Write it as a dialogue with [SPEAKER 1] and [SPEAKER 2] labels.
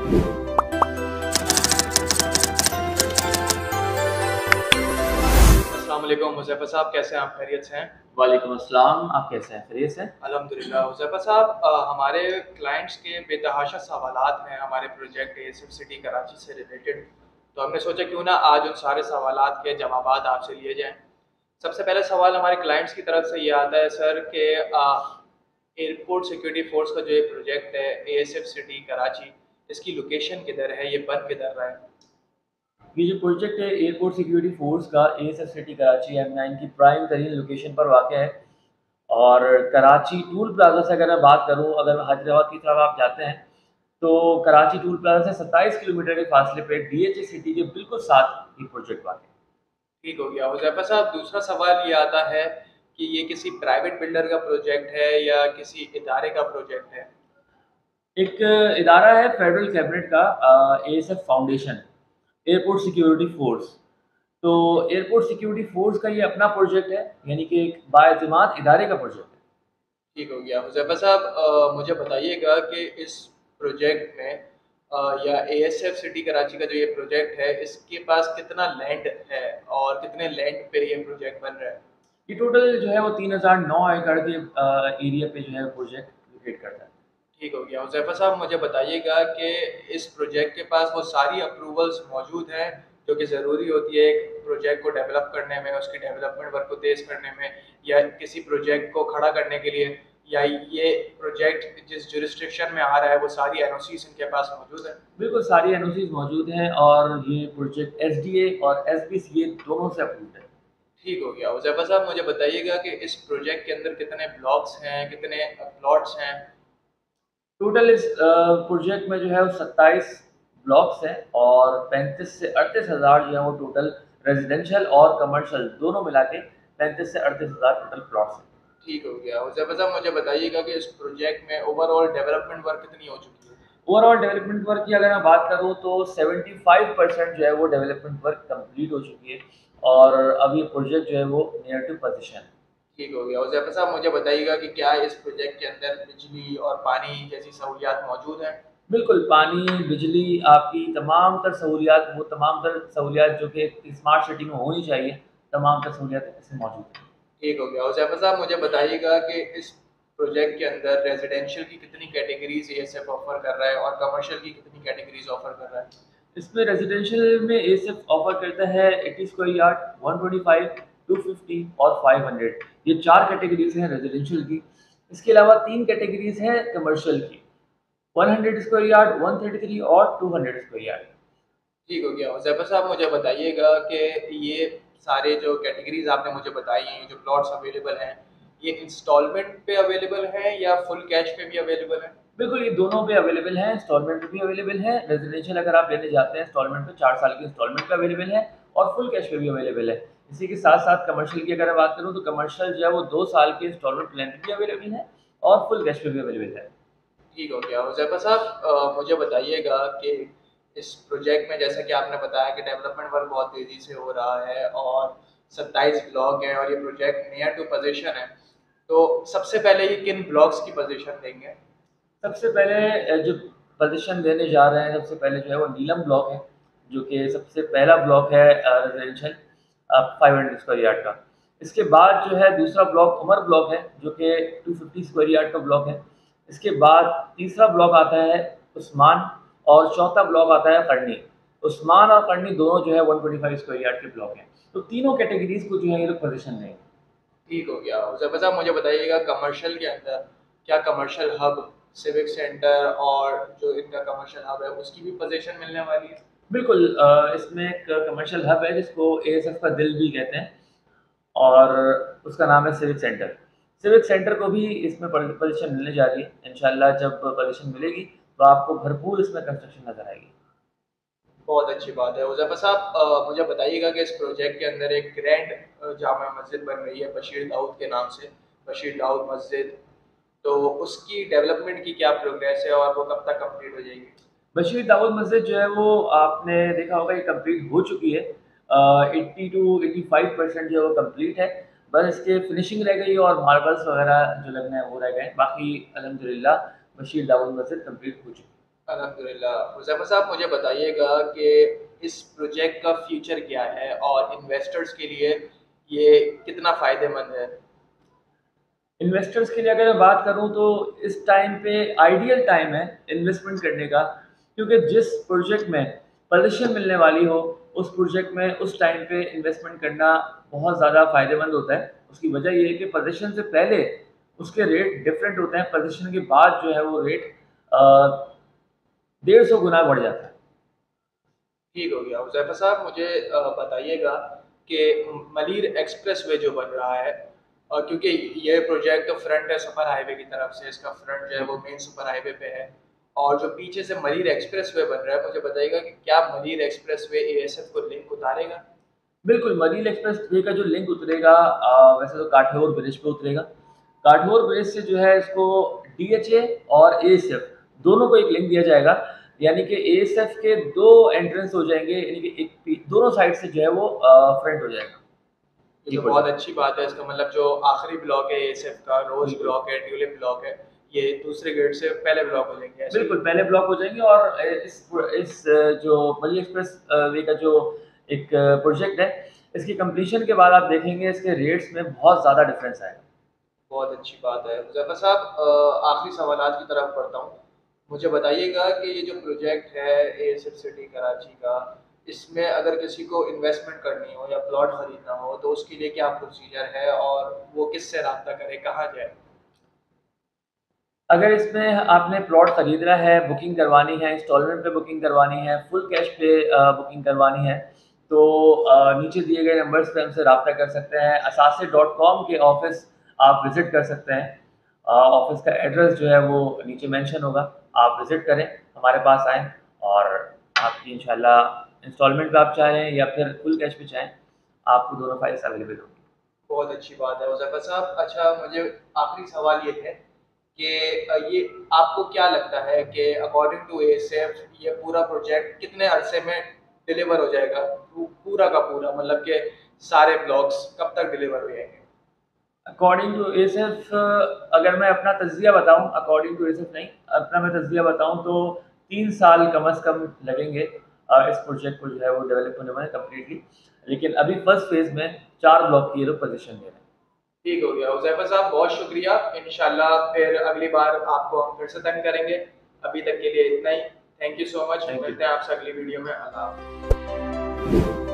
[SPEAKER 1] अस्सलाम वालेकुम हुज़ैफ़ा साहब, कैसे हैं आप? खैरियत से हैं?
[SPEAKER 2] वालेकुम अस्सलाम। आप कैसे हैं? खैरियत से?
[SPEAKER 1] अल्हम्दुलिल्लाह। हुज़ैफ़ा साहब, हमारे क्लाइंट्स के बेतहाशा सवालात हैं हमारे प्रोजेक्ट एएसएफ सिटी कराची से रिलेटेड, तो हमने सोचा क्यों ना आज उन सारे सवालात के जवाबात आपसे लिए जाएँ। सबसे पहला सवाल हमारे क्लाइंट्स की तरफ से ये आता है सर कि एयरपोर्ट सिक्योरिटी फ़ोर्स का जो ये प्रोजेक्ट है एएसएफ सिटी कराची, इसकी लोकेशन किधर है? ये बन किधर रहा है?
[SPEAKER 2] ये जो प्रोजेक्ट है एयरपोर्ट सिक्योरिटी फ़ोर्स का एएसएफ सिटी कराची M9 की प्राइम तरीन लोकेशन पर वाक़या है। और कराची टूल प्लाज़ा से अगर मैं बात करूँ, अगर हैदराबाद की तरफ आप जाते हैं, तो कराची टूल प्लाज़ा से 27 किलोमीटर के फासले पे डीएचए सिटी के बिल्कुल साथ ये प्रोजेक्ट वाक़या है।
[SPEAKER 1] ठीक हो गया। हुज़ैफ़ा साहब, दूसरा सवाल ये आता है कि ये किसी प्राइवेट बिल्डर का प्रोजेक्ट है या किसी इदारे का प्रोजेक्ट है?
[SPEAKER 2] एक इदारा है फेडरल कैबिनेट का, ASF foundation, airport security force. तो एयरपोर्ट सिक्योरिटी फ़ोर्स का ये अपना प्रोजेक्ट है, यानी कि एक बाएतिमाद इदारे का प्रोजेक्ट है।
[SPEAKER 1] ठीक हो गया। हुज़ैफ़ा साहब, मुझे बताइएगा कि इस प्रोजेक्ट में या एएसएफ सिटी कराची का जो ये प्रोजेक्ट है, इसके पास कितना लैंड है और कितने लैंड पे ये प्रोजेक्ट बन रहा है?
[SPEAKER 2] ये टोटल जो है वो 3009 एकड़ के एरिया पे जो है प्रोजेक्ट लोकेट करता है।
[SPEAKER 1] ठीक हो गया। हुज़ैफ़ा साहब, मुझे बताइएगा कि इस प्रोजेक्ट के पास वो सारी अप्रूवल्स मौजूद हैं, जो कि ज़रूरी होती है एक प्रोजेक्ट को डेवलप करने में, उसकी डेवलपमेंट वर्क को तेज़ करने में या किसी प्रोजेक्ट को खड़ा करने के लिए, या ये प्रोजेक्ट जिस जुरिस्डिक्शन में आ रहा है, वो सारी एनओसीज़ इनके पास मौजूद हैं?
[SPEAKER 2] बिल्कुल सारी एनओसीज़ मौजूद हैं और ये प्रोजेक्ट एसडीए और एसबीसीए दोनों से अप्रूव्ड है।
[SPEAKER 1] ठीक हो गया। हुज़ैफ़ा साहब, मुझे बताइएगा कि इस प्रोजेक्ट के अंदर कितने ब्लॉक्स हैं, कितने प्लॉट्स हैं?
[SPEAKER 2] टोटल इस प्रोजेक्ट में जो है वो 27 ब्लॉक्स हैं और 35 से 38 हज़ार जो है वो टोटल रेजिडेंशियल और कमर्शियल दोनों मिला के 35 से 38 हज़ार टोटल प्लॉट्स हैं।
[SPEAKER 1] ठीक हो गया। हुज़ैफ़ा साहब, मुझे बताइएगा कि इस प्रोजेक्ट में ओवरऑल डेवलपमेंट वर्क कितनी हो चुकी है?
[SPEAKER 2] ओवरऑल डेवलपमेंट वर्क की अगर मैं बात करूँ तो 75% जो है वो डेवलपमेंट वर्क कंप्लीट हो चुकी है और अब ये प्रोजेक्ट जो है वो नियर टू पोजीशन है।
[SPEAKER 1] ठीक हो गया। हुज़ैफ़ा साहब, मुझे बताइएगा कि क्या इस प्रोजेक्ट के अंदर बिजली और पानी जैसी सहूलियात मौजूद हैं?
[SPEAKER 2] बिल्कुल, पानी, बिजली, आपकी तमाम तर सहूलियात, वो तमाम तर सहूलियात जो कि एक स्मार्ट सिटी में होनी चाहिए, तमाम तर सहूलियात इसमें मौजूद हैं।
[SPEAKER 1] ठीक हो गया। हुज़ैफ़ा साहब, मुझे बताइएगा कि इस प्रोजेक्ट के अंदर रेज़िडेंशियल की कितनी कैटेगरीज़ एएसएफ ऑफ़र कर रहा है और कमर्शियल की कितनी कैटेगरीज़ ऑफ़र कर रहा है?
[SPEAKER 2] इसमें रेज़िडेंशियल में एसिफ ऑफ़र करता है 80 स्क्वायर यार्ड, 125, 250 और 500। ये 4 कैटेगरीज़ हैं रेज़िडेंशियल की। इसके अलावा 3 कैटेगरीज़ हैं कमर्शियल की, 100 स्क्वायर यार्ड, 133 और 200 स्क्वायर यार्ड।
[SPEAKER 1] ठीक हो गया। हुज़ैफ़ा साहब, मुझे बताइएगा कि ये सारे जो कैटेगरीज़ आपने मुझे बताई हैं, जो प्लॉट्स अवेलेबल हैं, ये इंस्टॉलमेंट पे अवेलेबल हैं या फुल कैश पे भी अवेलेबल हैं?
[SPEAKER 2] बिल्कुल, ये दोनों पे अवेलेबल है, इंस्टॉलमेंट पे भी अवेलेबल है। रेज़िडेंशियल अगर आप लेने जाते हैं इंस्टॉलमेंट पे 4 साल की इंस्टॉलमेंट पे अवेलेबल है और फुल कैश पे भी अवेलेबल है। इसी के साथ-साथ कमर्शियल की अगर मैं बात करूँ तो कमर्शियल जो है वो 2 साल के इंस्टॉलमेंट प्लान पे भी अवेलेबल है और फुल कैश पे भी अवेलेबल है।
[SPEAKER 1] ठीक हो गया। हुज़ैफ़ा साहब, मुझे बताइएगा कि इस प्रोजेक्ट में जैसा कि आपने बताया कि डेवलपमेंट वर्क बहुत तेज़ी से हो रहा है और 27 ब्लॉक हैं और ये प्रोजेक्ट नियर टू पोज़ीशन है। तो सबसे पहले ये किन ब्लॉक्स की पोज़ीशन देंगे?
[SPEAKER 2] सबसे पहले जो पोज़ीशन देने जा रहे हैं, सबसे पहले जो है वो नीलम ब्लॉक है, जो कि सबसे पहला ब्लॉक है रेज़िडेंशियल 500 स्क्वायर यार्ड का। इसके बाद जो है दूसरा ब्लॉक उमर ब्लॉक है, जो कि 250 स्क्वायर यार्ड का ब्लॉक है। इसके बाद तीसरा ब्लॉक आता है उस्मान और चौथा ब्लॉक आता है कर्नी। उस्मान और कर्नी दोनों जो है 125 स्क्वायर यार्ड के ब्लॉक हैं। तो तीनों कैटेगरीज़ को जो है ये लोग पोज़ीशन देंगे।
[SPEAKER 1] ठीक हो गया। हुज़ैफ़ा साहब, मुझे बताइएगा कमर्शियल के अंदर क्या कमर्शियल हब, सिविक सेंटर और जो इनका कमर्शियल हब है उसकी भी पोज़ीशन मिलने वाली है?
[SPEAKER 2] बिल्कुल, इसमें एक कमर्शियल हब है जिसको एएसएफ का दिल भी कहते हैं और उसका नाम है सिविक सेंटर। सिविक सेंटर को भी इसमें पोजीशन मिलने जा रही है। इंशाल्लाह जब पोजीशन मिलेगी तो आपको भरपूर इसमें कंस्ट्रक्शन नज़र आएगी।
[SPEAKER 1] बहुत अच्छी बात है। हुज़ैफ़ा साहब, मुझे बताइएगा कि इस प्रोजेक्ट के अंदर एक ग्रैंड जामा मस्जिद बन रही है बशीर दाऊद के नाम से, बशीर दाऊद मस्जिद। तो उसकी डेवलपमेंट की क्या प्रोग्रेस है और वो कब तक कंप्लीट हो जाएगी?
[SPEAKER 2] बशीर दाऊद मस्जिद जो है वो आपने देखा होगा ये कंप्लीट हो चुकी है। 80 टू 85% जो है वो कंप्लीट है। बस इसके फिनिशिंग रह गई और मार्बल्स वगैरह जो लगना है वो रह गए। बाकी अल्हम्दुलिल्लाह बशीर दाऊद मस्जिद कंप्लीट हो चुकी है।
[SPEAKER 1] अल्हम्दुलिल्लाह। हुज़ैफ़ा साहब मुझे बताइएगा कि इस प्रोजेक्ट का फ्यूचर क्या है और इन्वेस्टर्स के लिए ये कितना फ़ायदेमंद है?
[SPEAKER 2] इन्वेस्टर्स के लिए अगर मैं बात करूँ तो इस टाइम पे आइडियल टाइम है इन्वेस्टमेंट करने का, क्योंकि जिस प्रोजेक्ट में पोजीशन मिलने वाली हो, उस प्रोजेक्ट में उस टाइम पे इन्वेस्टमेंट करना बहुत ज़्यादा फ़ायदेमंद होता है। उसकी वजह ये है कि पोजीशन से पहले उसके रेट डिफरेंट होते हैं, पोजीशन के बाद जो है वो रेट 150 गुना बढ़ जाता है।
[SPEAKER 1] ठीक हो गया। हुज़ैफ़ा साहब मुझे बताइएगा कि मलीर एक्सप्रेसवे जो बन रहा है क्योंकि ये प्रोजेक्ट तो फ्रंट है सुपर हाईवे की तरफ से, इसका फ्रंट जो है वो मेन सुपर हाईवे पे है और जो पीछे से मलीर एक्सप्रेसवे बन रहा है, मुझे बताइएगा कि क्या मलीर एक्सप्रेसवे एएसएफ को लिंक उतारेगा?
[SPEAKER 2] बिल्कुल, मरीन एक्सप्रेस वे का जो लिंक उतरेगा वैसे तो काठियोर ब्रिज पे उतरेगा। काठियोर ब्रिज से जो है इसको डीएचए और एएसएफ दोनों को एक लिंक दिया जाएगा। यानी कि एएसएफ के 2 एंट्रेंस हो जाएँगे, यानी कि एक पी दोनों साइड से जो है वो फ्रंट हो जाएगा।
[SPEAKER 1] ये
[SPEAKER 2] ये
[SPEAKER 1] तो बहुत
[SPEAKER 2] प्रोजेक्ट
[SPEAKER 1] अच्छी बात है, इसका मतलब जो आखिरी ब्लॉक है एएसएफ का, रोज़
[SPEAKER 2] बिल्कुल।
[SPEAKER 1] ब्लॉक है, ट्यूलिप ब्लॉक है, ये दूसरे गेट से पहले ब्लॉक हो जाएँगे, ऐसे ही?
[SPEAKER 2] बिल्कुल, पहले ब्लॉक हो जाएँगे और जो मरी एक्सप्रेस वे का जो एक प्रोजेक्ट है, इसकी कंप्लीशन के बाद आप देखेंगे इसके रेट्स में बहुत ज़्यादा डिफरेंस आएगा।
[SPEAKER 1] बहुत अच्छी बात है। हुज़ैफ़ा साहब आखिरी सवालात की तरफ बढ़ता हूँ। मुझे बताइएगा कि ये जो प्रोजेक्ट है एएसएफ सिटी कराची का, इसमें अगर किसी को इन्वेस्टमेंट करनी हो या प्लॉट खरीदना हो, तो उसके लिए क्या प्रोसीजर है और वो किससे राब्ता करे, कहाँ जाए?
[SPEAKER 2] अगर इसमें आपने प्लॉट खरीदना है, बुकिंग करवानी है, इंस्टॉलमेंट पे बुकिंग करवानी है, फुल कैश पे बुकिंग करवानी है, तो नीचे दिए गए नंबर्स पे हमसे राब्ता कर सकते हैं। असासे.com के ऑफ़िस आप विज़िट कर सकते हैं। ऑफ़िस का एड्रेस जो है वो नीचे मेंशन होगा। आप विज़िट करें, हमारे पास आएँ और आपकी इंशाल्लाह इंस्टॉलमेंट पे आप चाहें या फिर फुल कैश पे चाहें, आपको दोनों फाइल्स अवेलेबल होंगी।
[SPEAKER 1] बहुत अच्छी बात है हुज़ैफ़ा साहब। अच्छा मुझे आखिरी सवाल ये है कि ये आपको क्या लगता है कि अकॉर्डिंग टू एएसएफ ये पूरा प्रोजेक्ट कितने अरसे में डिलीवर हो जाएगा? पूरा का पूरा मतलब कि सारे ब्लॉक्स कब तक डिलीवर हो जाएँगे?
[SPEAKER 2] अकॉर्डिंग टू एएसएफ अगर मैं अपना तज़्ज़िया बताऊँ, अकॉर्डिंग टू एएसएफ नहीं, अपना मैं तज़्ज़िया बताऊँ तो 3 साल कम से कम लगेंगे इस प्रोजेक्ट को जो है वो डेवलप होने में कंप्लीटली। लेकिन अभी फर्स्ट फेज़ में 4 ब्लॉक की ये लोग पोज़ीशन दे रहे हैं।
[SPEAKER 1] ठीक हो गया। हुज़ैफ़ा साहब बहुत शुक्रिया। इंशाल्लाह फिर अगली बार आपको हम फिर से तंग करेंगे। अभी तक के लिए इतना ही। Thank you so much.
[SPEAKER 2] Thank you.
[SPEAKER 1] मिलते हैं आपसे अगली वीडियो में। अल्लाह हाफ़िज़।